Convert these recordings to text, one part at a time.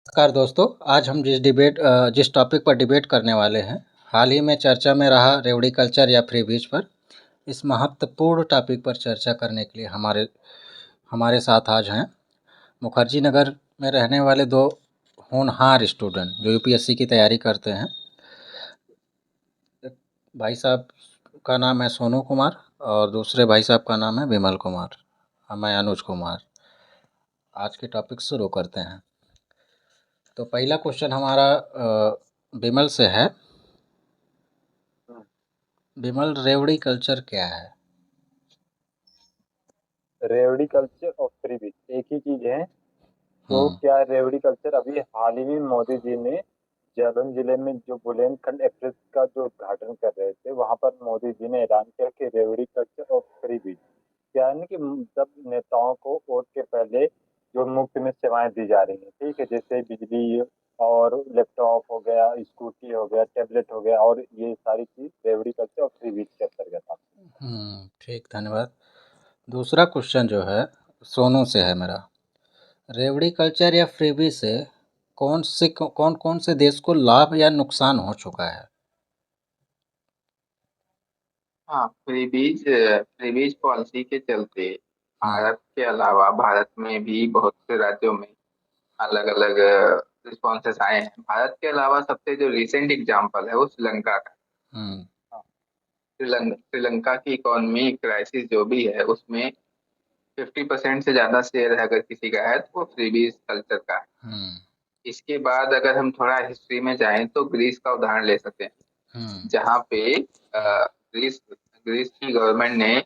नमस्कार दोस्तों। आज हम जिस टॉपिक पर डिबेट करने वाले हैं, हाल ही में चर्चा में रहा रेवड़ी कल्चर या फ्री बीज पर। इस महत्वपूर्ण टॉपिक पर चर्चा करने के लिए हमारे हमारे साथ आज हैं मुखर्जी नगर में रहने वाले दो होनहार स्टूडेंट जो यूपीएससी की तैयारी करते हैं। एक भाई साहब का नाम है सोनू कुमार और दूसरे भाई साहब का नाम है विमल कुमार और मैं अनुज कुमार। आज के टॉपिक शुरू करते हैं। तो पहला क्वेश्चन हमारा विमल से है। विमल, रेवड़ी कल्चर क्या है? रेवड़ी कल्चर और फ्री बीज एक ही चीज है। तो हम्म। क्या रेवड़ी कल्चर अभी हाल ही में मोदी जी ने जालौन जिले में जो बुंदेलखंड एक्सप्रेस का जो उद्घाटन कर रहे थे, वहां पर मोदी जी ने ऐलान किया कि रेवड़ी कल्चर और फ्री बीज क्या है ना कि सब नेताओं को वोट के पहले जो मुफ्त में सेवाएं दी जा रही हैं, ठीक है, जैसे बिजली और लैपटॉप हो गया, स्कूटी हो गया, टैबलेट हो गया, और ये सारी चीज रेवड़ी कल्चर और फ्री बीज के अंतर्गत आती ठीक, धन्यवाद। दूसरा क्वेश्चन जो है सोनू से है मेरा। रेवड़ी कल्चर या फ्रीबी से कौन कौन से देश को लाभ या नुकसान हो चुका है? हाँ, फ्रीबीज पॉलिसी के चलते हम्म। भारत के अलावा भारत में भी बहुत से राज्यों में अलग अलग रिस्पॉन्सेस आए हैं। भारत के अलावा सबसे जो रिसेंट एग्जांपल है वो श्रीलंका का। हम्म। श्रीलंका की इकोनॉमी क्राइसिस जो भी है उसमें 50% से ज्यादा शेयर है अगर किसी का है तो वो फ्रीबीज कल्चर का है। हम्म। इसके बाद अगर हम थोड़ा हिस्ट्री में जाएं तो ग्रीस का उदाहरण ले सकते हैं, हम्म। जहाँ पे ग्रीस ग्रीस की गवर्नमेंट ने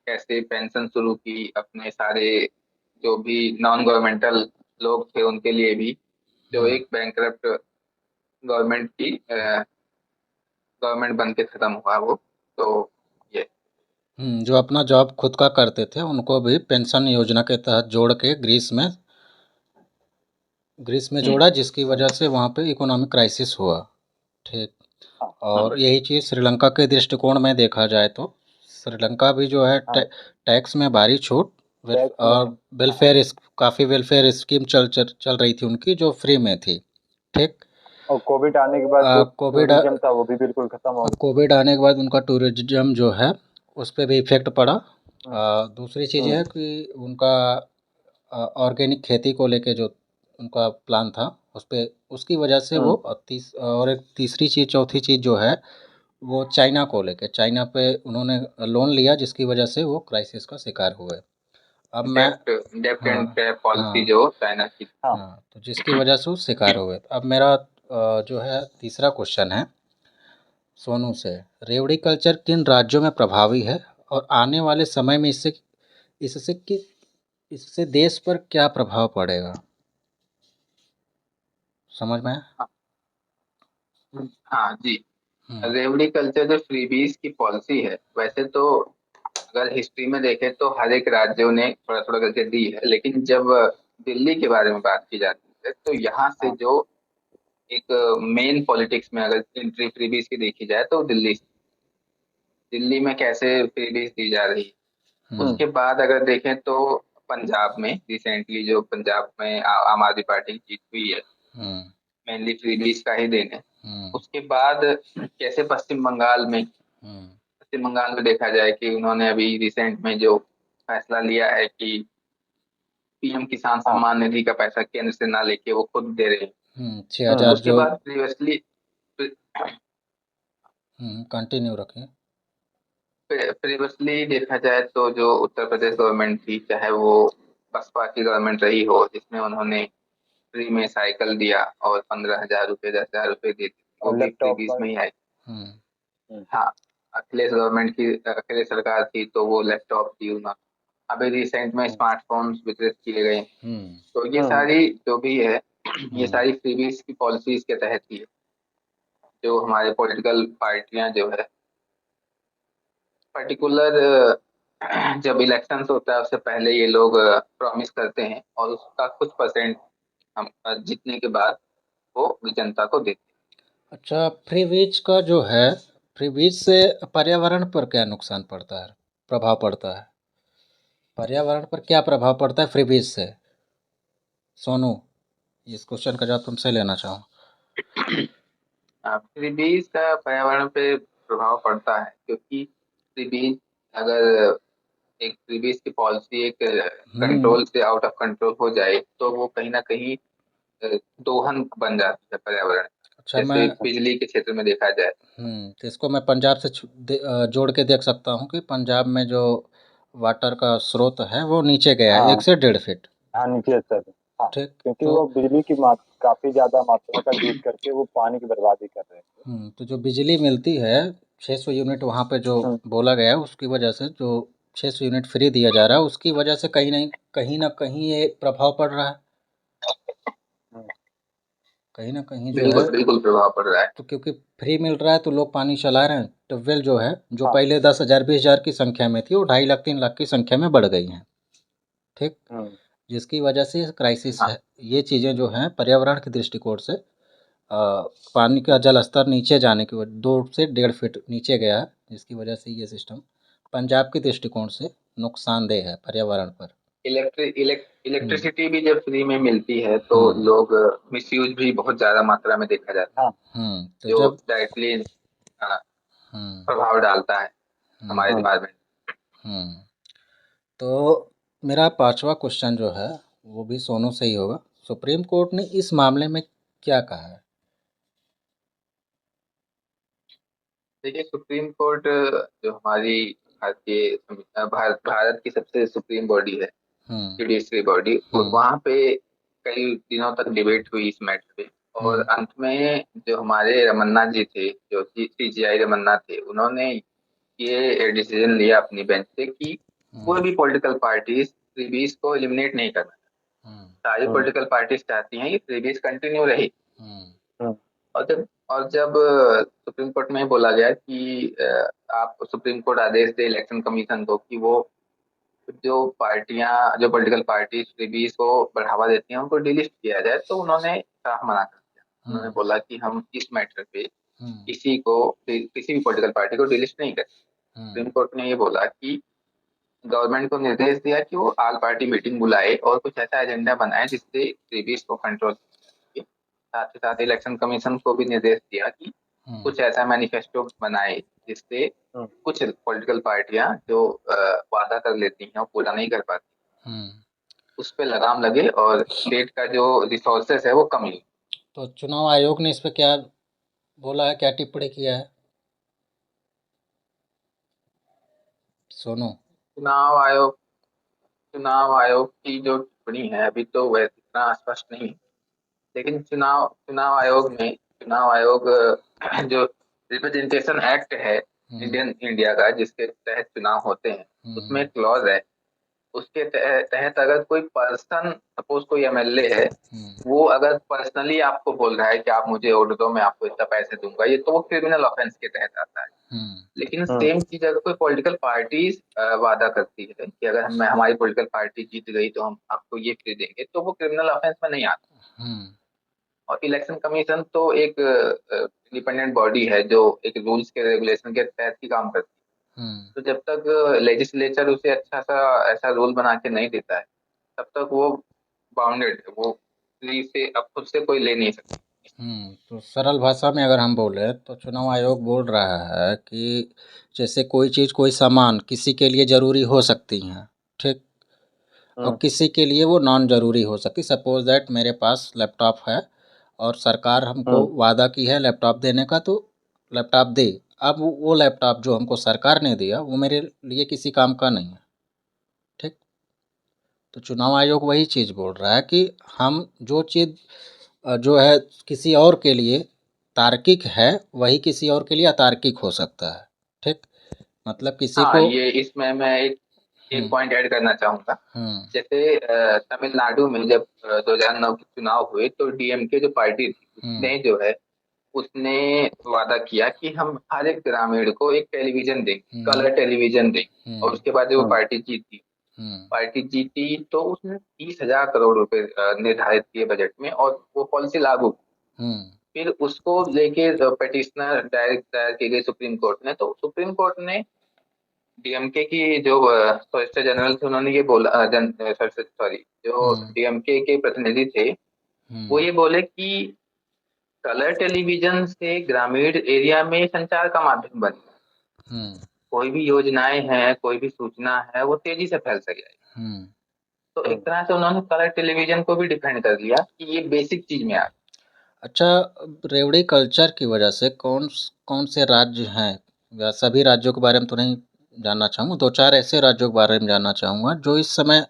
कैसे पेंशन शुरू की अपने सारे जो भी नॉन गवर्नमेंटल लोग थे उनके लिए भी, जो हम्म। एक बैंकरप्ट गवर्नमेंट बन के खत्म हुआ वो। तो ये जो अपना जॉब खुद का करते थे उनको भी पेंशन योजना के तहत जोड़ के ग्रीस में हम्म जोड़ा, जिसकी वजह से वहाँ पे इकोनॉमिक क्राइसिस हुआ। ठीक। हाँ हम्म और यही चीज़ श्रीलंका के दृष्टिकोण में देखा जाए तो श्रीलंका भी जो है हाँ। टैक्स में भारी छूट टैक्स में और काफ़ी वेलफेयर स्कीम चल रही थी उनकी, जो फ्री में थी। ठीक। और कोविड आने के बाद जो कोविड टूरिज्म था वो भी बिल्कुल खत्म हो गया। कोविड आने के बाद उनका टूरिज्म जो है उस पर भी इफ़ेक्ट पड़ा। हम्म, दूसरी चीज़ हम्म, है कि उनका ऑर्गेनिक खेती को लेके जो उनका प्लान था उस पे उसकी वजह से वो हम्म। और एक तीसरी चीज़ चौथी चीज़ जो है वो चाइना को लेके, चाइना पे उन्होंने लोन लिया, जिसकी वजह से वो क्राइसिस का शिकार हुए। अब मैं डेप्ट हाँ, एंड पॉलिसी हाँ, जो चाइना की। हाँ। हाँ, तो जिसकी वजह से वो शिकार हुए। अब मेरा जो है तीसरा क्वेश्चन है सोनू से। रेवड़ी कल्चर किन राज्यों में प्रभावी है और आने वाले समय में इससे कि इससे देश पर क्या प्रभाव पड़ेगा? समझ में आया? हाँ जी। हम्म। रेवड़ी कल्चर जो फ्रीबीज की पॉलिसी है, वैसे तो अगर हिस्ट्री में देखें तो हर एक राज्यों ने थोड़ा थोड़ा करके दी है, लेकिन जब दिल्ली के बारे में बात की जाती है तो यहाँ से हाँ। जो एक मेन पॉलिटिक्स में अगर एंट्री फ्रीबीज की देखी जाए तो दिल्ली में कैसे फ्रीबीज दी जा रही है। हम्म। उसके बाद अगर देखें तो पंजाब में रिसेंटली जो पंजाब में आम आदमी पार्टी की जीत हुई है, हम्म। मेनली फ्रीबीज का ही देन है। हम्म। उसके बाद कैसे हम्म। पश्चिम बंगाल में देखा जाए कि उन्होंने अभी रिसेंट में जो फैसला लिया है कि पीएम किसान हाँ। सम्मान निधि का पैसा केंद्र से ना लेके वो खुद दे रहे हैं। 6,000 उसके जो। बाद प्रीवियसली कंटिन्यू रखें। प्रीवियसली देखा जाए तो जो उत्तर प्रदेश गवर्नमेंट थी, चाहे वो बसपा की गवर्नमेंट रही हो, जिसमें उन्होंने फ्री में साइकिल दिया और 15,000 रुपये 10,000 रुपये देते, वो और भी फ्री लैपटॉप बीस पर। में ही आई। हम्म। हम्म, हाँ, अखिलेश सरकार थी तो वो लैपटॉप दी उन्होंने। अभी रिसेंट में हम्म, स्मार्टफोन्स वितरित किए गए। हम्म। तो ये हम्म। सारी जो भी है ये हम्म। सारी फ्रीबीज की पॉलिसीज के तहत ही है। जो हमारे पॉलिटिकल पार्टियां जो है पर्टिकुलर जब इलेक्शंस होता है उससे पहले ये लोग प्रॉमिस करते हैं और उसका कुछ परसेंट हम जीतने के बाद वो जनता को देते अच्छा, फ्री बीज का जो है, फ्री बीज से पर्यावरण पर क्या नुकसान पड़ता है, प्रभाव पड़ता है? पर्यावरण पर क्या प्रभाव पड़ता है फ्री बीज से, सोनू इस क्वेश्चन का जवाब तुमसे लेना चाहूँ। फ्री बीज का पर्यावरण पे प्रभाव पड़ता है, क्योंकि फ्री बीज अगर एक फ्री बीज की पॉलिसी एक कंट्रोल से आउट ऑफ कंट्रोल हो जाए तो वो कहीं ना कहीं दोहन बन जाती है पर्यावरण, अच्छा, जैसे बिजली के क्षेत्र में देखा जाए। तो इसको मैं पंजाब से जोड़ के देख सकता हूँ कि पंजाब में जो वाटर का स्रोत है वो नीचे गया है हाँ 1 से 1.5 फीट। हाँ, नीचे स्तर पे। हाँ, ठीक, क्योंकि तो वो बिजली की काफी ज्यादा मात्रा का यूज करके वो पानी की बर्बादी कर रहे थे। तो जो बिजली मिलती है 600 यूनिट वहाँ पे जो हम्म, बोला गया है उसकी वजह से जो 600 यूनिट फ्री दिया जा रहा है उसकी वजह से कहीं ना कहीं ये प्रभाव पड़ रहा है। हम्म, कहीं ना कहीं जो है, बिल्कुल बिल्कुल प्रभाव पड़ रहा है। तो क्योंकि फ्री मिल रहा है तो लोग पानी चला रहे हैं। ट्यूबवेल जो है, जो हाँ। पहले 10,000 20,000 की संख्या में थी वो 2.5 लाख 3 लाख की संख्या में बढ़ गई हैं। ठीक, हम्म, जिसकी वजह से क्राइसिस हाँ है। ये चीज़ें जो हैं पर्यावरण के दृष्टिकोण से पानी का जल स्तर नीचे जाने की वजह 2 से 1.5 फीट नीचे गया है, जिसकी वजह से ये सिस्टम पंजाब के दृष्टिकोण से नुकसानदेह है पर्यावरण पर। हम्म इलेक्ट्रिसिटी भी जब फ्री में मिलती है तो हम्म लोग मिसयूज भी बहुत ज्यादा मात्रा में देखा जाता है, हाँ। तो जो जब डायरेक्टली हम्म प्रभाव डालता है हमारे हम्म एनवायरमेंट। हम्म तो मेरा पांचवा क्वेश्चन जो है वो भी सोनू से ही होगा। सुप्रीम कोर्ट ने इस मामले में क्या कहा है? देखिए, सुप्रीम कोर्ट जो हमारी भारतीय भारत की सबसे सुप्रीम बॉडी है, हम्म जुडिशरी बॉडी, हम्म वहाँ पे कई दिनों तक डिबेट हुई इस मैटर पे। और हम्म अंत में जो हमारे रमन्ना जी थे, जो सीजीआई रमन्ना थे, उन्होंने ये डिसीजन लिया अपनी बेंच से कि कोई हम्म भी पॉलिटिकल पार्टीज फ्रीबीज को एलिमिनेट नहीं करना। हम्म सारी हम्म, पॉलिटिकल पार्टीज चाहती हैं कि फ्रीबीज कंटिन्यू रहे। हम्म हम्म, और जब सुप्रीम कोर्ट में बोला गया कि आप सुप्रीम कोर्ट आदेश दे इलेक्शन कमीशन को कि वो जो पॉलिटिकल पार्टी फ्रीबीज को बढ़ावा देती हैं उनको डिलिस्ट किया जाए, तो उन्होंने साफ मना कर दिया। उन्होंने हम्म बोला कि हम इस मैटर पे हम्म किसी भी पॉलिटिकल पार्टी को डिलिस्ट नहीं करें। हम्म सुप्रीम कोर्ट ने ये बोला कि गवर्नमेंट को निर्देश दिया कि वो ऑल पार्टी मीटिंग बुलाए और कुछ ऐसा एजेंडा बनाए जिससे फ्रीबीज को कंट्रोल सके। साथ ही साथ इलेक्शन कमीशन को भी निर्देश दिया कि हम्म कुछ ऐसा मैनिफेस्टो बनाए जिससे हम्म, कुछ पॉलिटिकल पार्टियां जो वादा कर लेती हैं वो पूरा नहीं कर पाती, हम्म उस पे लगाम लगे और स्टेट का जो रिसोर्सेस है वो कम यूज। तो चुनाव आयोग ने इस पे क्या बोला है, क्या टिप्पणी किया है सोनू? चुनाव आयोग चुनाव आयोग की जो टिप्पणी है अभी तो वह इतना स्पष्ट नहीं है, लेकिन चुनाव चुनाव आयोग में चुनाव आयोग जो रिप्रेजेंटेशन एक्ट है हम्म इंडिया का, जिसके तहत चुनाव होते हैं, उसमें हम्म क्लॉज है। उसके तहत अगर कोई पर्सन, सपोज कोई एमएलए है, हम्म वो अगर पर्सनली आपको बोल रहा है कि आप मुझे वोट दो, मैं आपको इतना पैसे दूंगा, ये तो वो क्रिमिनल ऑफेंस के तहत आता है। हम्म लेकिन हम्म, सेम चीज अगर कोई पॉलिटिकल पार्टी वादा करती है कि अगर हमारी पॉलिटिकल पार्टी जीत गई तो हम आपको ये फ्री देंगे, तो वो क्रिमिनल ऑफेंस में नहीं आता। हम्म और इलेक्शन कमीशन तो एक इंडिपेंडेंट बॉडी है जो एक रूल्स के रेगुलेशन के तहत ही काम करती हम्म है। तो जब तक लेजिस्लेचर उसे अच्छा सा ऐसा रूल बना के नहीं देता है, तब तक वो बाउंडेड है, वो फ्री से अब खुद से कोई ले नहीं सकता। तो सरल भाषा में अगर हम बोले तो चुनाव आयोग बोल रहा है कि जैसे कोई चीज़ कोई सामान किसी के लिए ज़रूरी हो सकती हैं, ठीक, और हम्म, किसी के लिए वो नॉन ज़रूरी हो सकती। सपोज दैट मेरे पास लैपटॉप है और सरकार हमको हम्म, वादा की है लैपटॉप देने का, तो लैपटॉप दे। अब वो लैपटॉप जो हमको सरकार ने दिया वो मेरे लिए किसी काम का नहीं है। ठीक, तो चुनाव आयोग वही चीज़ बोल रहा है कि हम जो चीज़ जो है किसी और के लिए तार्किक है वही किसी और के लिए अतार्किक हो सकता है। ठीक, मतलब किसी हाँ, को ये इसमें मैं एक हम्म पॉइंट ऐड करना चाहूंगा। हम्म जैसे तमिलनाडु में जब 2009 के चुनाव हुए तो डीएमके जो पार्टी थी हम्म उसने जो है उसने वादा किया कि हम हर एक ग्रामीण को एक टेलीविजन देंगे, हम्म कलर टेलीविजन देंगे। और हम्म उसके बाद जब वो हम्म, हम्म पार्टी जीती तो उसने 30,000 करोड़ रुपए निर्धारित किए बजट में, और वो पॉलिसी लागू। हम्म फिर उसको लेके पिटिशनर दायर की गई सुप्रीम कोर्ट ने, तो सुप्रीम कोर्ट ने डीएमके की जो सॉलिसिटर जनरल थे उन्होंने ये बोला, सॉरी, जो हम्म डीएमके के प्रतिनिधि थे वो ये बोले कि कलर टेलीविजन से ग्रामीण एरिया में संचार का माध्यम बन गया। हम्म कोई भी योजनाएं हैं, कोई भी सूचना है, वो तेजी से फैल सके। हम्म तो एक तरह से उन्होंने कलर टेलीविजन को भी डिफेंड कर लिया कि ये बेसिक चीज में आ गया। अच्छा, रेवड़ी कल्चर की वजह से कौन कौन से राज्य हैं, या सभी राज्यों के बारे में तो नहीं जानना चाहूँगा, दो चार ऐसे राज्यों के बारे में जानना चाहूँगा जो इस समय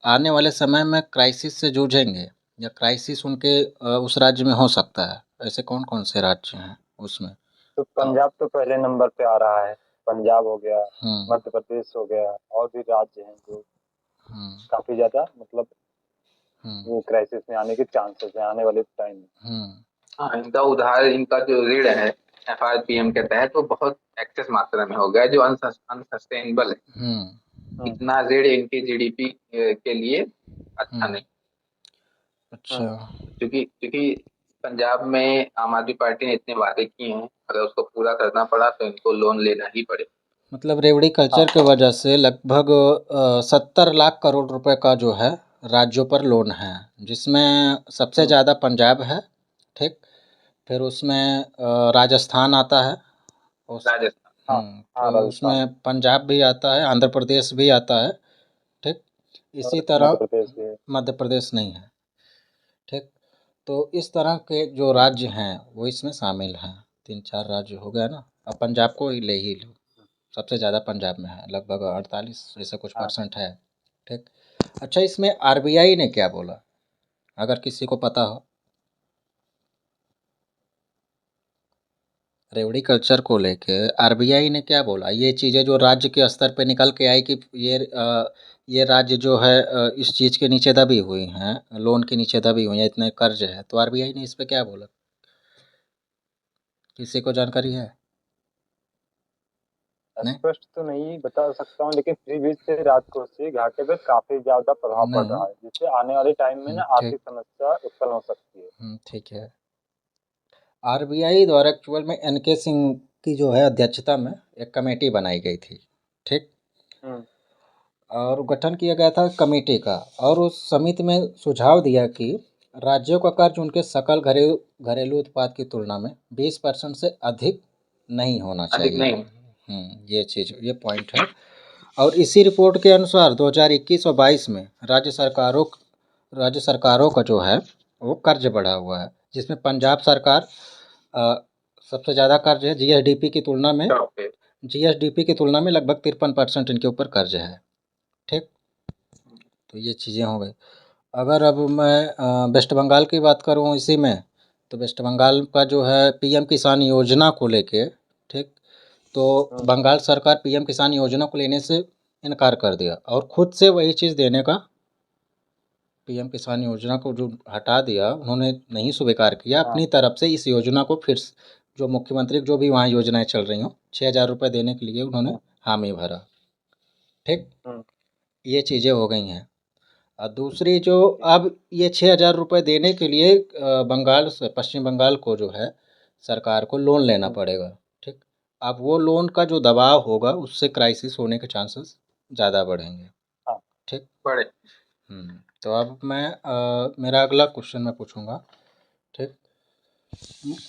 आने वाले समय में क्राइसिस से जूझेंगे, या क्राइसिस उनके उस राज्य में हो सकता है। ऐसे कौन कौन से राज्य हैं उसमें? तो पंजाब तो पहले नंबर पे आ रहा है। पंजाब हो गया, हम्म मध्य प्रदेश हो गया, और भी राज्य हैं जो हम्म काफी ज्यादा मतलब हम्म वो क्राइसिस में आने के चांसेस हैं आने वाले टाइम में। हम्म हाँ, इनका उधार, इनका जो ऋण है FRPM के तहत, वो बहुत एक्सेस मात्रा में हो गया है, जो अनसस्टेनेबल है। हम्म इतना ऋण इनके GDP के लिए अच्छा हम्म नहीं। अच्छा, क्योंकि क्योंकि पंजाब में आम आदमी पार्टी ने इतने वादे किए हैं, अगर उसको पूरा करना पड़ा तो इनको लोन लेना ही पड़े। मतलब रेवड़ी कल्चर हाँ की वजह से लगभग 70 लाख करोड़ रुपए का जो है राज्यों पर लोन है, जिसमें सबसे ज़्यादा पंजाब है। ठीक, फिर उसमें राजस्थान आता है। उस राजस्थान। हाँ हाँ, तो राजस्थान, उसमें पंजाब भी आता है, आंध्र प्रदेश भी आता है। ठीक, इसी और मध्य तरह प्रदेश भी है। मध्य प्रदेश नहीं है। ठीक, तो इस तरह के जो राज्य हैं वो इसमें शामिल हैं। तीन चार राज्य हो गया ना, अब पंजाब को ही ले ही लो, सबसे ज़्यादा पंजाब में है, लगभग 48 ऐसा कुछ हाँ, परसेंट है। ठीक, अच्छा, इसमें आरबीआई ने क्या बोला, अगर किसी को पता हो? रेवड़ी कल्चर को लेके आरबीआई ने क्या बोला? ये चीज़ें जो राज्य के स्तर पे निकल के आई कि ये राज्य जो है इस चीज़ के नीचे दबी हुई हैं, लोन के नीचे दबी हुई हैं, इतने कर्ज है, तो आरबीआई ने इस पे क्या बोला? किसी को जानकारी है? नहीं, स्पष्ट तो नहीं बता सकता हूँ, लेकिन फ्री बीज से राजकोष से घाटे पे काफी ज्यादा प्रभाव पड़ नहीं, रहा है, जिससे आने वाले टाइम में ना ठीक, आर्थिक समस्या उत्पन्न हो सकती है। ठीक है। आरबीआई द्वारा एक्चुअल में एनके सिंह की जो है अध्यक्षता में एक कमेटी बनाई गई थी। ठीक, हम्म और गठन किया गया था कमेटी का, और उस समिति में सुझाव दिया कि राज्यों का कर्ज उनके सकल घरेलू घरेलू उत्पाद की तुलना में 20% से अधिक नहीं होना अधिक चाहिए। नहीं। ये चीज़, ये पॉइंट है। और इसी रिपोर्ट के अनुसार 2021 और 22 में राज्य सरकारों का जो है वो कर्ज बढ़ा हुआ है, जिसमें पंजाब सरकार अ, सबसे ज़्यादा कर्ज है। टॉप पे। जीएसडीपी की तुलना में लगभग 53% इनके ऊपर कर्ज है। ठीक, तो ये चीज़ें हो गई। अगर अब मैं वेस्ट बंगाल की बात करूँ इसी में, तो वेस्ट बंगाल का जो है पीएम किसान योजना को लेके, ठीक, तो हम्म बंगाल सरकार पीएम किसान योजना को लेने से इनकार कर दिया, और खुद से वही चीज़ देने का, पीएम किसान योजना को जो हटा दिया, उन्होंने नहीं स्वीकार किया, हाँ अपनी तरफ से इस योजना को फिर जो मुख्यमंत्री जो भी वहाँ योजनाएं चल रही हों, 6,000 रुपये देने के लिए उन्होंने हम्म हामी भरा। ठीक, हम्म ये चीज़ें हो गई हैं। और दूसरी जो, अब ये 6,000 रुपये देने के लिए बंगाल से, पश्चिम बंगाल को जो है सरकार को लोन लेना हम्म, पड़ेगा। ठीक, अब वो लोन का जो दबाव होगा उससे क्राइसिस होने के चांसेस ज़्यादा बढ़ेंगे। हाँ ठीक, बड़े। तो अब मैं मेरा अगला क्वेश्चन मैं पूछूंगा। ठीक,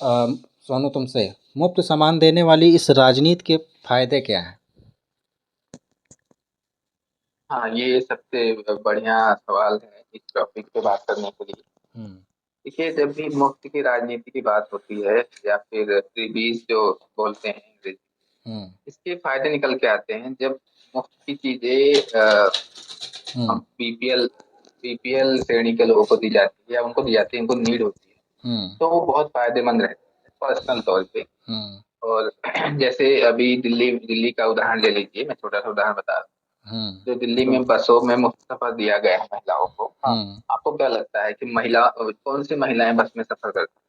अ, सोनू तुमसे, मुफ्त सामान देने वाली इस राजनीति के फायदे क्या हैं? हाँ, ये सबसे बढ़िया सवाल है इस टॉपिक पे बात करने के लिए। हम्म देखिए, जब भी मुफ्त की राजनीति की बात होती है, या फिर फ्रीबीज जो बोलते हैं अंग्रेजी, हम्म इसके फायदे निकल के आते हैं जब मुफ्त की चीजें हम्म हम बीपीएल श्रेणी के लोगों को दी जाती है, या उनको दी जाती है, उनको नीड होती है, हम्म तो वो बहुत फायदेमंद रहते हैं पर्सनल तौर पे। हम्म और जैसे अभी दिल्ली दिल्ली का उदाहरण ले लीजिए, मैं छोटा सा उदाहरण बता रहा हूँ। हम्म जो दिल्ली हम्म में बसों में मुफ्त सफर दिया गया है महिलाओं को, हाँ हम्म आपको क्या लगता है कि महिला कौन सी महिलाएं बस में सफर करती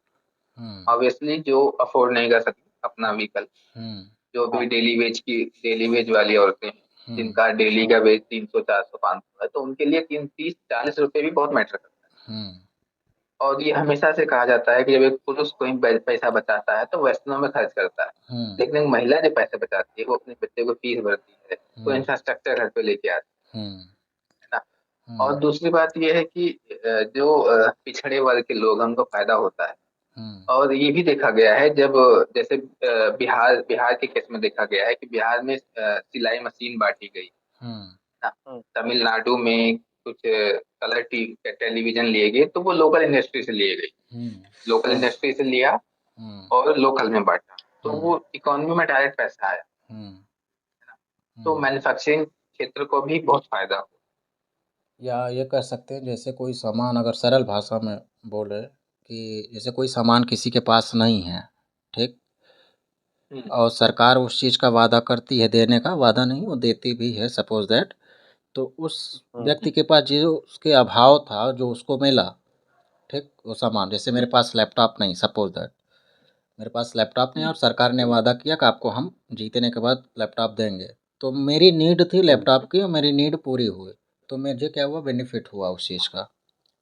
हम्म हैं? ऑब्वियसली जो अफोर्ड नहीं कर सकती अपना व्हीकल, हम्म जो भी हाँ डेली वेज वाली औरतें हैं, हम्म जिनका डेली हम्म का वेज 300 400 500 है, तो उनके लिए 30 40 रुपए भी बहुत मैटर करता है। हम्म और ये हमेशा से कहा जाता है कि जब एक पुरुष कोई पैसा बचाता है तो वैष्णव में खर्च करता है, हम्म लेकिन एक महिला जो पैसे बचाती है वो अपने बच्चे को फीस भरती है, वो हम्म इंफ्रास्ट्रक्चर घर पे लेके आती हम्म है ना। और दूसरी बात ये है कि जो पिछड़े वर्ग के लोग हैं उनको फायदा होता है। और ये भी देखा गया है, जब जैसे बिहार बिहार के केस में देखा गया है कि बिहार में सिलाई मशीन बांटी गई ना। तमिलनाडु में कुछ कलर टेलीविजन लिए गए, तो वो लोकल इंडस्ट्री से लिए गए, लोकल इंडस्ट्री से लिया और लोकल में बांटा, तो वो इकोनॉमी में डायरेक्ट पैसा आया, तो मैन्युफैक्चरिंग क्षेत्र को भी बहुत फायदा हो। या ये कह सकते हैं जैसे कोई सामान, अगर सरल भाषा में बोले कि जैसे कोई सामान किसी के पास नहीं है, ठीक, और सरकार उस चीज़ का वादा करती है, देने का वादा नहीं, वो देती भी है, सपोज दैट, तो उस व्यक्ति के पास जो उसके अभाव था, जो उसको मिला, ठीक, वो सामान, जैसे मेरे पास लैपटॉप नहीं, सपोज दैट मेरे पास लैपटॉप नहीं और सरकार ने वादा किया कि आपको हम जीतने के बाद लैपटॉप देंगे, तो मेरी नीड थी लैपटॉप की और मेरी नीड पूरी हुई, तो मुझे क्या हुआ, बेनिफिट हुआ उस चीज़ का,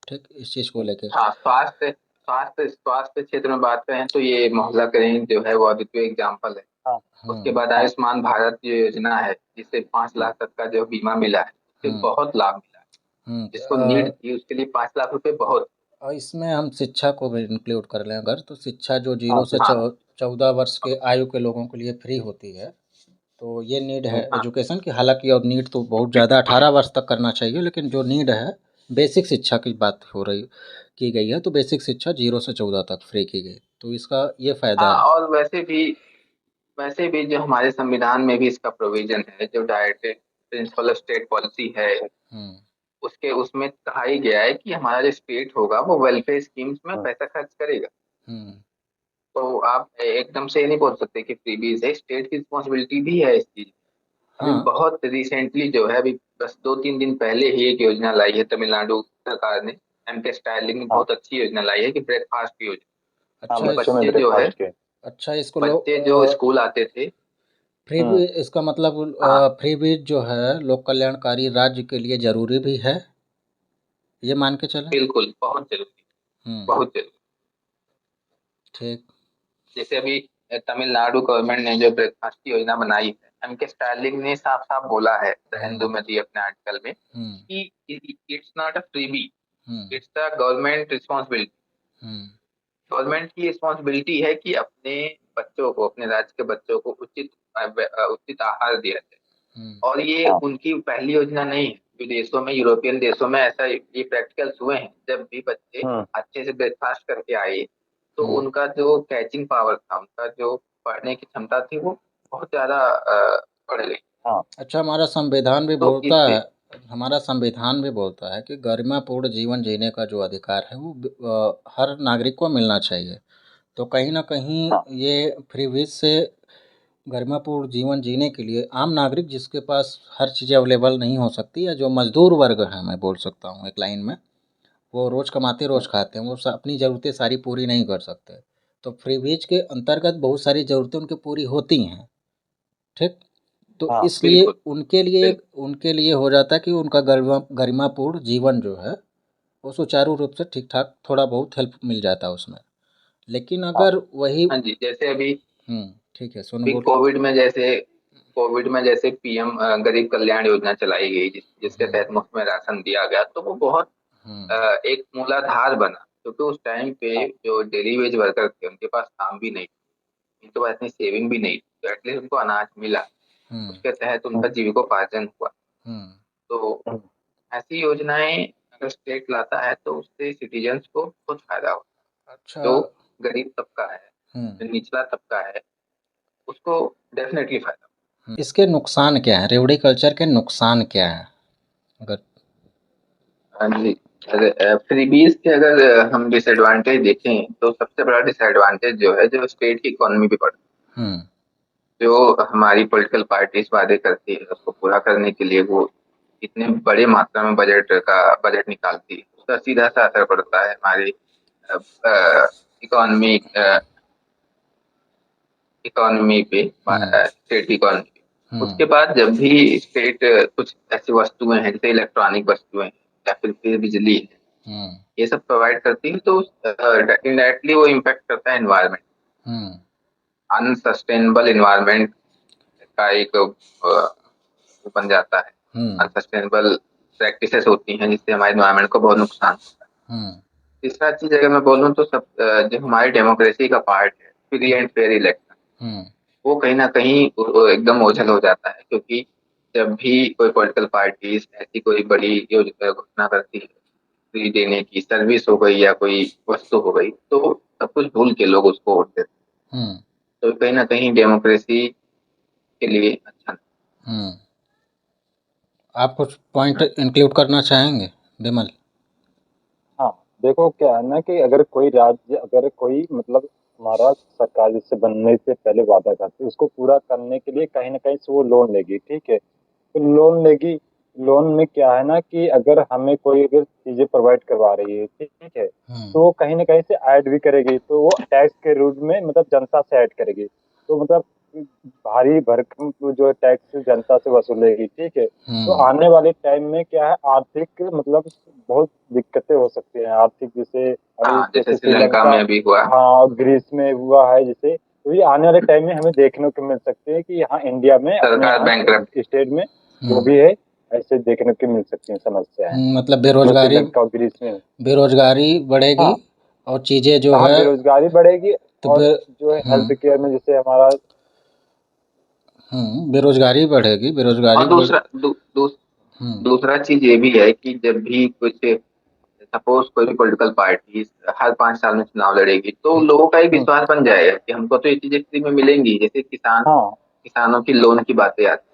ठीक, इस चीज़ को लेके। हाँ, स्वास्थ्य स्वास्थ्य स्वास्थ्य क्षेत्र में बात करें तो ये मोहल्ला क्लिनिक जो है वो अद्वितीय एग्जाम्पल है। उसके बाद आयुष्मान भारत जो योजना है, जिससे 5 लाख तक का जो बीमा मिला है, उससे बहुत लाभ मिला है। जिसको नीड थी उसके लिए 5 लाख रुपए बहुत। और इसमें हम शिक्षा को भी इंक्लूड कर लें अगर, तो शिक्षा जो 0 से 14 वर्ष के आयु के लोगों के लिए फ्री होती है, तो ये नीड है एजुकेशन की, हालांकि और नीड तो बहुत ज़्यादा 18 वर्ष तक करना चाहिए, लेकिन जो नीड है बेसिक शिक्षा की बात हो रही की गई है, तो बेसिक शिक्षा 0 से 14 तक फ्री की गई, तो इसका ये फायदा है। और वैसे भी जो हमारे संविधान में भी इसका प्रोविजन है, जो direct principle of state policy है, उसके उसमें कहा ही गया है कि हमारा जो स्टेट होगा वो वेलफेयर स्कीम्स में पैसा खर्च करेगा। तो आप एकदम से नहीं बोल सकते कि फ्रीबीज है, स्टेट की रिस्पॉन्सिबिलिटी भी है इस चीज। अभी बहुत रिसेंटली जो है, अभी बस 2-3 दिन पहले ही एक योजना लाई है तमिलनाडु सरकार ने, एमके स्टालिन ने बहुत अच्छी योजना लाई है कि ब्रेकफास्ट की योजना। अच्छा, बच्चे जो है, अच्छा, इसको बच्चे जो स्कूल आते थे, फ्री, इसका मतलब फ्री बीज जो है लोक कल्याणकारी राज्य के लिए जरूरी भी है, ये मान के चले। बिल्कुल बहुत जरूरी, बहुत जरूरी। ठीक, जैसे अभी तमिलनाडु गवर्नमेंट ने जो ब्रेकफास्ट की योजना बनाई है, एमके स्टालिन ने साफ साफ बोला है द हिंदू में दिए अपने आर्टिकल में कि it's not a freebie, it's the government responsibility. Government की रिस्पॉन्सिबिलिटी है कि अपने बच्चों को, अपने राज्य के बच्चों को उचित आहार दिया जाए। और ये उनकी पहली योजना नहीं है, विदेशों में, यूरोपियन देशों में ऐसा ये प्रैक्टिकल्स हुए हैं। जब भी बच्चे अच्छे से ब्रेकफास्ट करके आए, तो उनका जो कैचिंग पावर था, उनका जो पढ़ने की क्षमता थी, वो बहुत ज्यादा बढ़ गई। अच्छा, हमारा संविधान भी बोलता है, हमारा संविधान भी बोलता है कि गरिमापूर्ण जीवन जीने का जो अधिकार है वो हर नागरिक को मिलना चाहिए, तो कहीं ना कहीं ये फ्री विज से गरिमापूर्ण जीवन जीने के लिए आम नागरिक, जिसके पास हर चीज़ें अवेलेबल नहीं हो सकती, या जो मजदूर वर्ग है, मैं बोल सकता हूँ एक लाइन में, वो रोज़ कमाते रोज़ खाते हैं, वो अपनी ज़रूरतें सारी पूरी नहीं कर सकते, तो फ्री बीज के अंतर्गत बहुत सारी ज़रूरतें उनकी पूरी होती हैं, ठीक, तो इसलिए उनके लिए हो जाता है कि उनका गरिमापूर्ण जीवन जो है वो सुचारू रूप से ठीक ठाक, थोड़ा बहुत हेल्प मिल जाता है उसमें, लेकिन अगर वही, हाँ जी, जैसे अभी ठीक है, सुनो, बोल। कोविड में जैसे पीएम गरीब कल्याण योजना चलाई गई, जिसके तहत मुफ्त में राशन दिया गया, तो वो बहुत एक मूलाधार बना, क्योंकि उस टाइम पे जो डेली वेज वर्कर थे उनके पास काम भी नहीं, उनके पास इतनी सेविंग भी नहीं, तो एटलीस्ट उनको अनाज मिला, उसके तहत उनका जीविकोपार्जन हुआ। तो ऐसी योजनाएं अगर स्टेट लाता है तो उससे सिटीजन्स को बहुत फायदा होगा। अच्छा, जो गरीब तबका है, जो निचला तबका है, उसको डेफिनेटली फायदा। इसके नुकसान क्या है, रेवड़ी कल्चर के नुकसान क्या है अगर? हाँ जी, फ्रीबीज के अगर हम डिसएडवांटेज देखें तो सबसे बड़ा डिसएडवांटेज जो है, जो स्टेट की इकोनॉमी पे पड़ता है। जो हमारी पॉलिटिकल पार्टीज वादे करती है, उसको पूरा करने के लिए वो इतने बड़े मात्रा में बजट निकालती है, उसका सीधा सा असर पड़ता है हमारी इकोनॉमी इकोनॉमी पे, स्टेट की इकोनॉमी पे। उसके बाद जब भी स्टेट कुछ ऐसी वस्तुएं हैं, जैसे इलेक्ट्रॉनिक वस्तुएं या फिर बिजली है, ये सब प्रोवाइड करती है, तो इनडायरेक्टली वो इम्पैक्ट करता है एनवायरमेंट। अनसस्टेनेबल एनवायरमेंट का एक बन जाता है, अनसस्टेनेबल प्रैक्टिसेस होती हैं जिससे हमारे एनवायरनमेंट को बहुत नुकसान होता है। हम्म तीसरा चीज अगर मैं बोलूँ तो सब जो हमारी डेमोक्रेसी का पार्ट है, फ्री एंड फेयर इलेक्शन, हम्म वो कहीं ना कहीं एकदम ओझल हो जाता है, क्योंकि जब भी कोई पॉलिटिकल पार्टीज ऐसी कोई बड़ी योजना घोषणा करती है फ्री देने की, सर्विस हो गई या कोई वस्तु हो गई, तो सब कुछ भूल के लोग उसको वोट देते हम्म हैं। तो कहीं ना कहीं डेमोक्रेसी के लिए अच्छा हम्म आप कुछ पॉइंट इंक्लूड करना चाहेंगे विमल? हाँ, देखो क्या है ना कि अगर कोई राज्य, अगर कोई मतलब हमारा सरकार जिससे बनने से पहले वादा करती है, उसको पूरा करने के लिए कहीं ना कहीं से वो लोन लेगी, ठीक है। तो लोन लेगी, लोन में क्या है ना कि अगर हमें कोई अगर चीजें प्रोवाइड करवा रही है, ठीक है, हम्म तो वो कहीं ना कहीं से ऐड भी करेगी, तो वो टैक्स के रूप में मतलब जनता से ऐड करेगी। तो मतलब भारी भरकम जो है टैक्स जनता से वसूलेगी, ठीक है। तो हम्म आने वाले टाइम में क्या है, आर्थिक मतलब बहुत दिक्कतें हो सकती हैं आर्थिक, जैसे अभी हाँ, जैसे जैसे श्रीलंका श्रीलंका, में अभी हुआ। हाँ, ग्रीस में हुआ है जैसे। तो ये आने वाले टाइम में हमें देखने को मिल सकते हैं कि यहाँ इंडिया में, अपने सरकार यहाँ बैंकरप्ट। स्टेट में जो हम्म भी है, ऐसे देखने को मिल सकती हैं समस्याएं, मतलब जो बेरोजगारी, श्रीलंका और ग्रीस में। बेरोजगारी बढ़ेगी हाँ, और चीज़ें जो हाँ, है बेरोजगारी बढ़ेगी। तो और जो है हेल्थ केयर में जैसे हमारा, बेरोजगारी बढ़ेगी, बेरोजगारी और बढ़। हम्म दूसरा चीज ये भी है कि जब भी कुछ, सपोज कोई भी पॉलिटिकल पार्टी हर 5 साल में चुनाव लड़ेगी, तो लोगों का एक हम्म, विश्वास बन जाएगा कि हमको तो ये चीजें फ्री में मिलेंगी। जैसे हाँ, किसानों की लोन की बातें आती,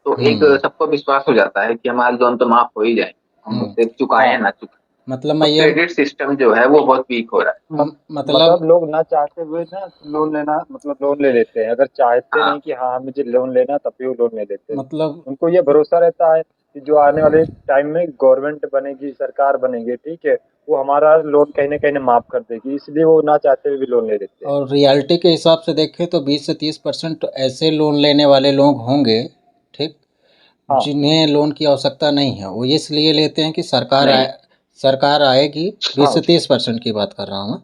तो एक हम्म सबको विश्वास हो जाता है कि हमारा लोन तो माफ हो ही जाए, हम हम्म उसे चुकाएं या हाँ। ना चुकाएं। मतलब तो मैं ये क्रेडिट सिस्टम जो है वो बहुत वीक हो रहा है। मतलब मतलब लोग ना चाहते हुए ना लोन लेना, मतलब लोन ले लेते हैं, अगर चाहते हाँ, नहीं कि हाँ मुझे लोन लेना, तब भी वो लोन ले लेते हैं। मतलब उनको ये भरोसा रहता है कि जो आने वाले टाइम में गवर्नमेंट बनेगी, सरकार बनेगी, ठीक है, वो हमारा लोन कहीं ना माफ कर देगी, इसलिए वो ना चाहते हुए भी लोन ले लेते हैं। और रियलिटी के हिसाब से देखें तो 20 से 30% ऐसे लोन लेने वाले लोग होंगे, ठीक, हाँ, जिन्हें लोन की आवश्यकता नहीं है। वो इसलिए लेते हैं कि नहीं, सरकार आएगी। बीस हाँ, से तीस परसेंट की बात कर रहा हूँ मैं,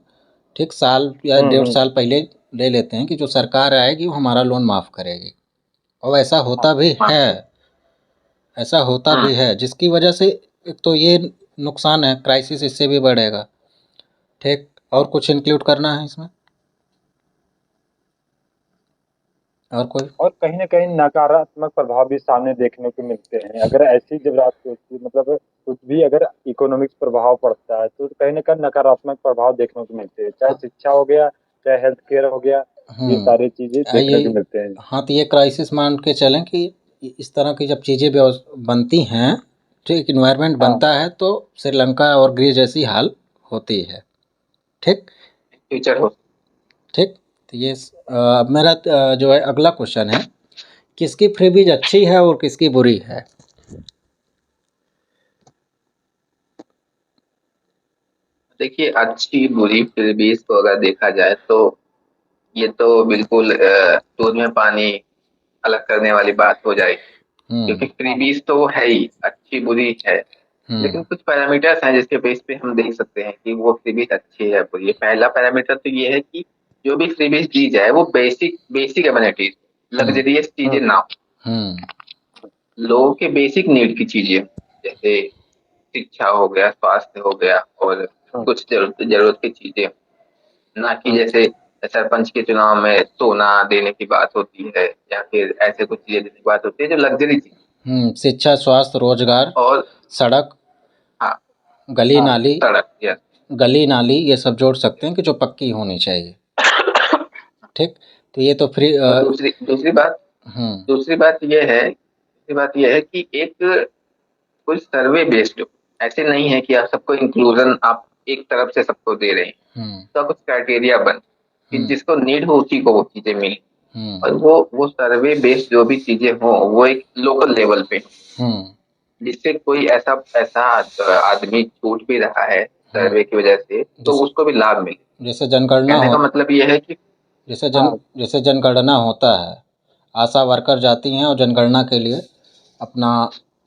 ठीक, साल या हम्म, 1.5 साल पहले ले लेते हैं कि जो सरकार आएगी वो हमारा लोन माफ़ करेगी। और ऐसा हाँ, होता भी हाँ, है, ऐसा होता भी है, जिसकी वजह से एक तो ये नुकसान है, क्राइसिस इससे भी बढ़ेगा, ठीक। और हाँ। कुछ इंक्लूड करना है इसमें, और कोई? और कहीं ना कहीं नकारात्मक प्रभाव भी सामने देखने को मिलते हैं, अगर ऐसी जब रात को मतलब कुछ भी अगर इकोनॉमिक्स प्रभाव पड़ता है, तो कहीं ना कहीं नकारात्मक प्रभाव देखने को मिलते हैं, चाहे हाँ शिक्षा हो गया, चाहे हेल्थ केयर हो गया, ये सारी चीजें देखने को आइए, मिलते हैं। हाँ, तो ये क्राइसिस मान के चलें कि इस तरह की जब चीज़ें बनती हैं, ठीक, इन्वायरमेंट हाँ, बनता है, तो श्रीलंका और ग्रीस जैसी हाल होती है, ठीक। फ्यूचर हो। ठीक, तो ये अब मेरा जो है अगला क्वेश्चन है, किसकी फ्रीबीज अच्छी है और किसकी बुरी है? देखिए, अच्छी बुरी फिर भी इसको अगर देखा जाए तो ये तो बिल्कुल दूध में पानी अलग करने वाली बात हो जाएगी, क्योंकि हम्म फ्रीबीज तो है ही, अच्छी बुरी है। हम्म लेकिन कुछ पैरामीटर्स हैं जिसके बेस पे हम देख सकते हैं कि वो फ्रीबीज अच्छी है बुरी है। पहला पैरामीटर तो ये है कि जो भी फ्रीबीज दी जाए वो बेसिक बेसिक एमिनिटीज, हम्म लग्जरियस चीजें हम्म, ना हो, हम्म लोगों के बेसिक नीड की चीजें, जैसे शिक्षा हो गया, स्वास्थ्य हो गया, और हम्म, कुछ जरूरत जरूरत की चीजें। ना कि हम्म, जैसे सरपंच के चुनाव में सोना देने की बात होती है, या फिर ऐसे कुछ चीजें देने की बात होती है जो लग्जरी चीज। शिक्षा, स्वास्थ्य, रोजगार, और सड़क, हाँ, गली हाँ, नाली, सड़क, यस। गली नाली ये सब जोड़ सकते हैं कि जो पक्की होनी चाहिए, ठीक। तो ये तो फ्री और हम्म दूसरी बात यह है कि एक कोई सर्वे बेस्ड, ऐसे नहीं है कि आप सबको इंक्लूजन आप एक तरफ से सबको दे रहे हैं। हम्म तो कुछ क्राइटेरिया बन कि हम्म जिसको नीड हो उसी को वो चीजें मिली। हम्म और वो सर्वे बेस्ड जो भी चीजें हो वो एक लोकल लेवल पे हो, हम्म जिससे कोई ऐसा ऐसा आदमी छूट भी रहा है हम्म सर्वे की वजह से, तो जैसे उसको भी लाभ मिले। जैसे जनगणना कहने हो, का मतलब ये है कि हाँ, जैसे जनगणना होता है, आशा वर्कर जाती हैं और जनगणना के लिए अपना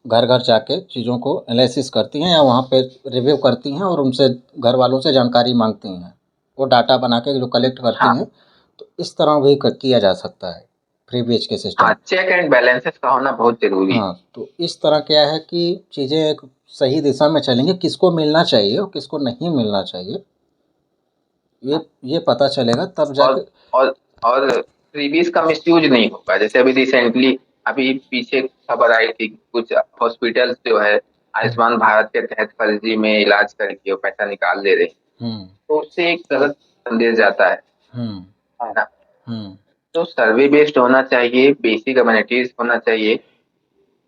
घर घर जाके चीज़ों को एनालिसिस करती हैं या वहाँ पे रिव्यू करती हैं और उनसे, घर वालों से जानकारी मांगती हैं, वो डाटा बना के जो कलेक्ट करती हाँ, हैं। तो इस तरह भी किया जा सकता है फ्री बीज के हाँ, सिस्टम। चेक एंड बैलेंसेस का होना बहुत जरूरी है। हाँ, तो इस तरह क्या है कि चीज़ें एक सही दिशा में चलेंगी, किसको मिलना चाहिए और किसको नहीं मिलना चाहिए ये पता चलेगा तब और जाके। और और फ्रीबीज का मिसयूज नहीं होगा। जैसे अभी रिसेंटली अभी पीछे खबर आई थी, कुछ हॉस्पिटल्स जो है आयुष्मान भारत के तहत फर्जी में इलाज करके वो पैसा निकाल ले रहे हैं, हम्म तो उससे एक गलत संदेश जाता है हम्म ना। हम्म तो सर्वे बेस्ड होना चाहिए, बेसिक कम्युनिटीज होना चाहिए,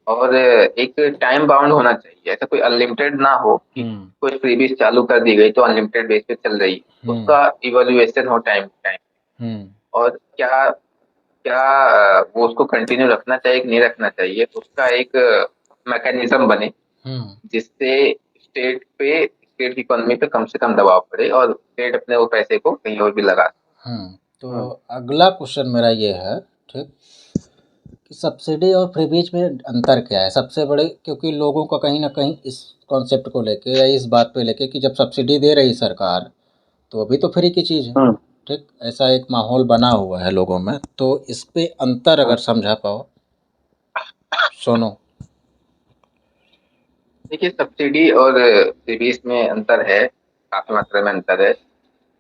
और एक टाइम बाउंड होना चाहिए। ऐसा कोई अनलिमिटेड ना हो कि हम्म कोई फ्रीबीज चालू कर दी गई तो अनलिमिटेड बेस पे चल रही है। हम्म उसका इवोल्यूएशन हो टाइम टाइम, हम्म और क्या क्या वो उसको कंटिन्यू रखना चाहिए कि नहीं रखना चाहिए, उसका एक मैकेनिज्म बने हम्म जिससे स्टेट की इकोनॉमी पे कम से कम दबाव पड़े और स्टेट अपने वो पैसे को कहीं और भी लगा। तो अगला क्वेश्चन मेरा ये है, ठीक, कि सब्सिडी और फ्रीबीज में अंतर क्या है सबसे बड़े, क्योंकि लोगों का कहीं ना कहीं इस कॉन्सेप्ट को लेके या इस बात पे लेके कि जब सब्सिडी दे रही सरकार तो अभी तो फ्री की चीज़ है, ठीक, ऐसा एक माहौल बना हुआ है लोगों में। तो इस पे अंतर अगर समझा पाओ सोनो। देखिए, सब्सिडी और फ्रीबीज में अंतर है, काफी मात्रा में अंतर है।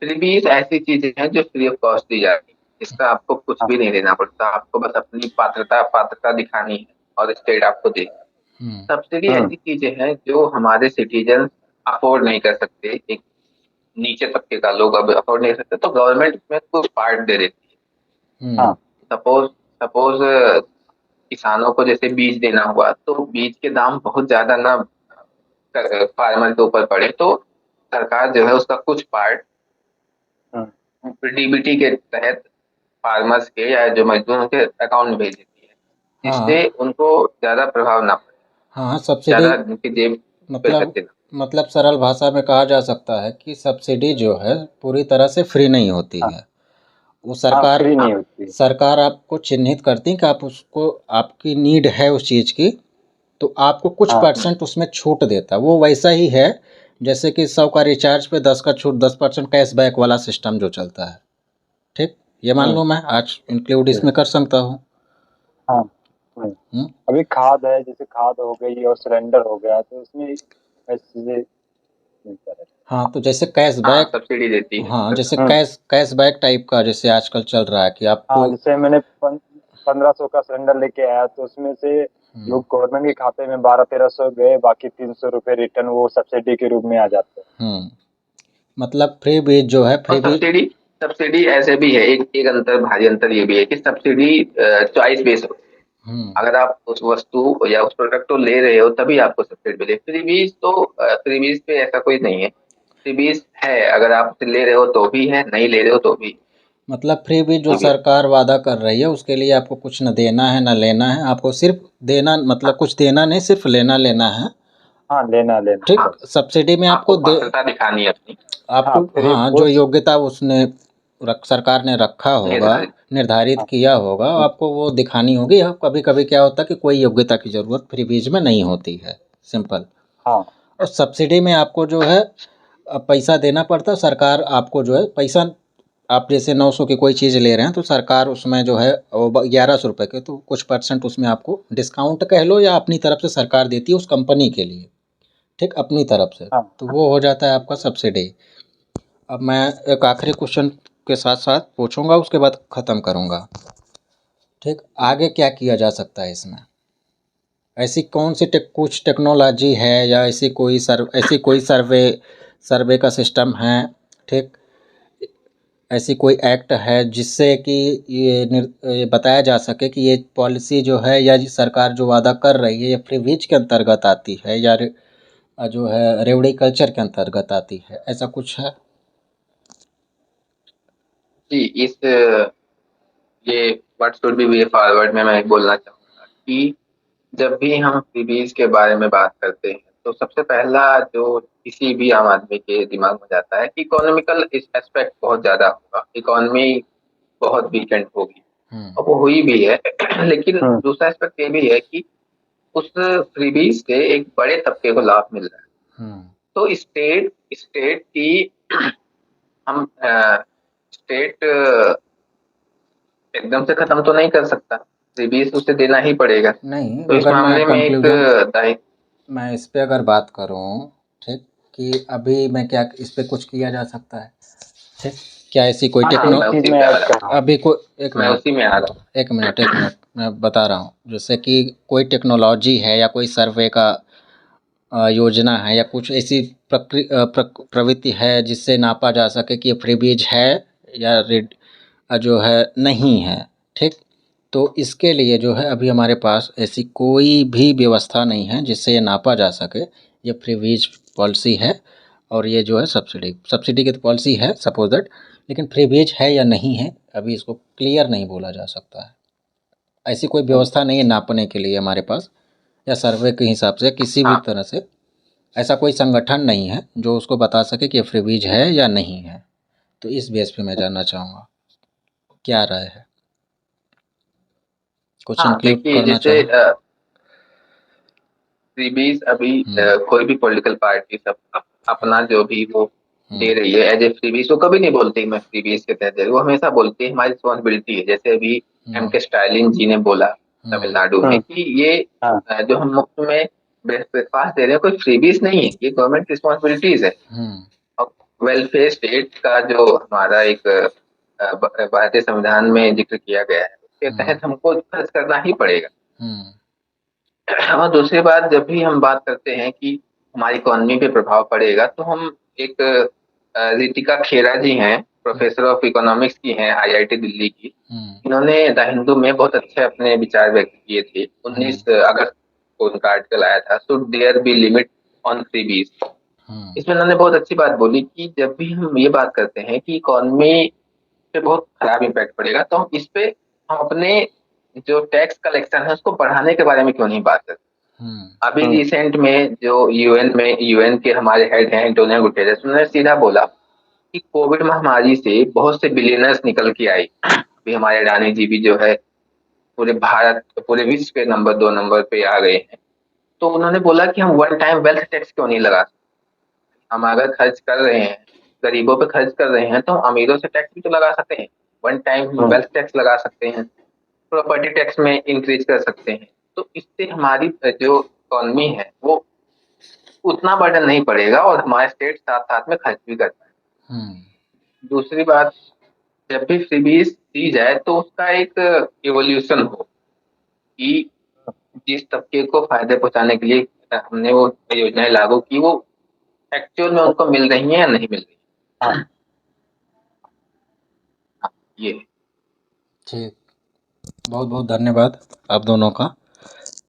फ्रीबीज ऐसी चीजें हैं जो फ्री ऑफ कॉस्ट दी जाती है, इसका आपको कुछ भी नहीं देना पड़ता, आपको बस अपनी पात्रता पात्रता दिखानी है और स्टेट आपको दे। हम्म सब्सिडी ऐसी चीजें हैं जो हमारे सिटीजन अफोर्ड नहीं कर सकते, एक नीचे तबके का लोग अब अफोर्ड नहीं कर सकते, तो गवर्नमेंट इसमें कुछ पार्ट दे देती है। हम्म सपोज सपोज किसानों को जैसे बीज देना हुआ, तो बीज के दाम बहुत ज्यादा ना फार्मर के ऊपर पड़े, तो सरकार जो है उसका कुछ पार्ट डीबीटी के तहत फार्मर्स के या जो मजदूर के अकाउंट में भेज देती है, हाँ जिससे उनको ज्यादा प्रभाव ना पड़े, हाँ, सब्सिडी ज्यादा उनकी जेब पे मतलब इफेक्ट ना। मतलब सरल भाषा में कहा जा सकता है कि सब्सिडी जो है पूरी तरह से फ्री नहीं होती है। वो सरकार फ्री नहीं होती। सरकार आपको चिन्हित करती है कि आप उसको, आपकी नीड है उस चीज़ की, तो आपको कुछ परसेंट उसमें छूट देता है। वो वैसा ही है जैसे कि 100 का रिचार्ज पे 10 का छूट, 10% कैशबैक वाला सिस्टम जो चलता है, ठीक, ये मान लो मैं आज इंक्लूड इसमें कर सकता हूँ। हम्म, अभी खाद है, जैसे खाद हो गई और सिलेंडर हो गया, तो उसमें ऐसी चीजें मिलता रहता हाँ, तो जैसे हाँ, कैशबैक, सब्सिडी देती है। हाँ, जैसे कैशबैक टाइप का जैसे आजकल चल रहा है कि आपको। जैसे मैंने 1500 का सिलेंडर लेके आया, तो उसमें से जो गवर्नमेंट के खाते में 1200-1300 गए, बाकी 300 रुपये रिटर्न वो सब्सिडी के रूप में आ जाते हैं। मतलब फ्री बीज जो है, और फ्री बीज। सब्सिडी सब्सिडी ऐसे भी है, एक एक अंतर, भारी अंतर ये भी है कि सब्सिडी चॉइस बेस्ड होती है। हम्म अगर आप उस वस्तु या उस प्रोडक्ट को ले रहे हो तभी आपको सब्सिडी मिले। फ्रीबीज तो फ्रीबीज पे ऐसा कोई नहीं है। फ्रीबीज है, अगर आप ले रहे हो तो भी है, नहीं ले रहे हो तो भी। मतलब फ्री बीज जो ठीक है। सरकार वादा कर रही है उसके लिए आपको कुछ न देना है न लेना है, आपको सिर्फ देना, मतलब कुछ देना नहीं, सिर्फ लेना लेना है, लेना लेना ठीक। बस। सब्सिडी में आपको आपको दे, पात्रता दिखानी है अपनी, आपको फिर हाँ वो जो योग्यता उसने सरकार ने रखा होगा, निर्धारित। निर्धारित किया होगा, आपको वो दिखानी होगी। अब कभी कभी क्या होता है कि कोई योग्यता की ज़रूरत फ्री बीज में नहीं होती है, सिंपल। और सब्सिडी में आपको जो है पैसा देना पड़ता है, सरकार आपको जो है पैसा, आप जैसे 900 की कोई चीज़ ले रहे हैं तो सरकार उसमें जो है वो 1100 रुपये के, तो कुछ परसेंट उसमें आपको डिस्काउंट कह लो या अपनी तरफ से सरकार देती है उस कंपनी के लिए, ठीक, अपनी तरफ से, तो वो हो जाता है आपका सब्सिडी। अब मैं एक आखिरी क्वेश्चन के साथ साथ पूछूंगा, उसके बाद ख़त्म करूंगा, ठीक। आगे क्या किया जा सकता है इसमें, ऐसी कौन सी कुछ टेक्नोलॉजी है या ऐसी कोई सर्वे का सिस्टम है, ठीक, ऐसी कोई एक्ट है जिससे कि ये बताया जा सके कि ये पॉलिसी जो है या सरकार जो वादा कर रही है ये फ्री बीज के अंतर्गत आती है या जो है रेवड़ी कल्चर के अंतर्गत आती है, ऐसा कुछ है? जी, ये what should be way forward में मैं बोलना चाहूंगा कि जब भी हम फ्रीबीज के बारे में बात करते हैं तो सबसे पहला जो किसी भी आम आदमी के दिमाग में जाता है कि इकोनॉमिकल एस्पेक्ट बहुत ज्यादा होगा, इकोनॉमी बहुत वीकेंड होगी, और वो हुई भी है। लेकिन दूसरा एस्पेक्ट ये भी है कि उस फ्रीबीज से एक बड़े तबके को लाभ मिल रहा है। तो स्टेट स्टेट की हम स्टेट एकदम से खत्म तो नहीं कर सकता, फ्रीबीज उसे देना ही पड़ेगा। नहीं, तो इस अगर मैं मामले में एक कंक्लूजन मैं इस पे अगर बात करूं, ठीक, कि अभी मैं क्या इस पे कुछ किया जा सकता है, ठीक, क्या ऐसी कोई हाँ, टेक्नो मैं इसी उसी में पे आ ऐड रहा कर हूँ, रहा हूँ। अभी कोई मैं उसी में आ रहा हूँ। एक मिनट मैं बता रहा हूँ, जैसे कि कोई टेक्नोलॉजी है या कोई सर्वे का योजना है या कुछ ऐसी प्रवृत्ति है जिससे नापा जा सके कि ये फ्रीबीज है या जो है नहीं है, ठीक। तो इसके लिए जो है अभी हमारे पास ऐसी कोई भी व्यवस्था नहीं है जिससे ये नापा जा सके ये फ्रीबीज पॉलिसी है और ये जो है सब्सिडी की तो पॉलिसी है सपोज दैट, लेकिन फ्रीबीज है या नहीं है अभी इसको क्लियर नहीं बोला जा सकता है। ऐसी कोई व्यवस्था नहीं है नापने के लिए हमारे पास, या सर्वे के हिसाब से किसी भी हाँ, तरह से ऐसा कोई संगठन नहीं है जो उसको बता सके कि ये फ्रीबीज है या नहीं है। तो इस बेस पे मैं जानना चाहूँगा क्या राय है, कुछ हाँ, इंक्लूड देखिए करना जैसे चाहें। फ्रीबीज अभी हम्म कोई भी पॉलिटिकल पार्टी सब अपना जो भी वो दे हम्म रही है एज ए फ्रीबीज, वो कभी नहीं बोलती मैं फ्रीबीज के तहत दे रही हूँ। वो हमेशा बोलती है हमारी रिस्पॉन्सिबिलिटी है। जैसे अभी एम हम्म के स्टालिन जी ने बोला हम्म तमिलनाडु में कि ये हाँ जो हम मुफ्त में ब्रेकफास्ट दे रहे हैं कोई फ्रीबीज नहीं है, ये गवर्नमेंट रिस्पॉन्सिबिलिटीज है। हम्म और वेलफेयर स्टेट का जो हमारा एक भारतीय संविधान में जिक्र किया गया है उसके हम्म तहत हमको खर्च करना ही पड़ेगा। हम्म और दूसरी बात, जब भी हम बात करते हैं कि हमारी इकोनॉमी पे प्रभाव पड़ेगा, तो हम एक रितिका खेरा जी हैं, प्रोफेसर ऑफ इकोनॉमिक्स की हैं आईआईटी दिल्ली की। हम्म इन्होंने द हिंदू में बहुत अच्छे अपने विचार व्यक्त किए थे। हम्म 19 अगस्त को उनका आर्टिकल आया था, should there be limit on freebies. हम्म इसमें उन्होंने बहुत अच्छी बात बोली कि जब भी हम ये बात करते हैं कि इकोनॉमी पे बहुत खराब इम्पैक्ट पड़ेगा, तो हम इस पे हम अपने जो टैक्स कलेक्शन है उसको बढ़ाने के बारे में क्यों नहीं बात करते। हम्म अभी रिसेंट में जो यूएन के हमारे हेड हैं एंटोनियो गुटेरेस, उन्होंने सीधा बोला कि कोविड महामारी से बहुत से बिलियनर्स निकल के आई। अभी हमारे अडानी जी भी जो है पूरे विश्व के नंबर 2 पे आ गए हैं। तो उन्होंने बोला कि हम वन टाइम वेल्थ टैक्स क्यों नहीं लगा सकते। हम अगर खर्च कर रहे हैं, गरीबों पे खर्च कर रहे हैं, तो हम अमीरों से टैक्स भी तो लगा सकते हैं। वन टाइम हम वेल्थ टैक्स लगा सकते हैं, प्रॉपर्टी टैक्स में इंक्रीज कर सकते हैं। तो इससे हमारी जो इकोनॉमी है वो उतना बर्डन नहीं पड़ेगा और हमारे स्टेट साथ साथ में खर्च भी करता है। हम्म दूसरी बात, जब भी फ्रीबीज दी जाए तो उसका एक इवोल्यूशन हो कि जिस तबके को फायदे पहुंचाने के लिए हमने वो योजनाएं लागू की, वो एक्चुअल में उनको मिल रही है या नहीं मिल रही है। ये ठीक, बहुत बहुत धन्यवाद आप दोनों का।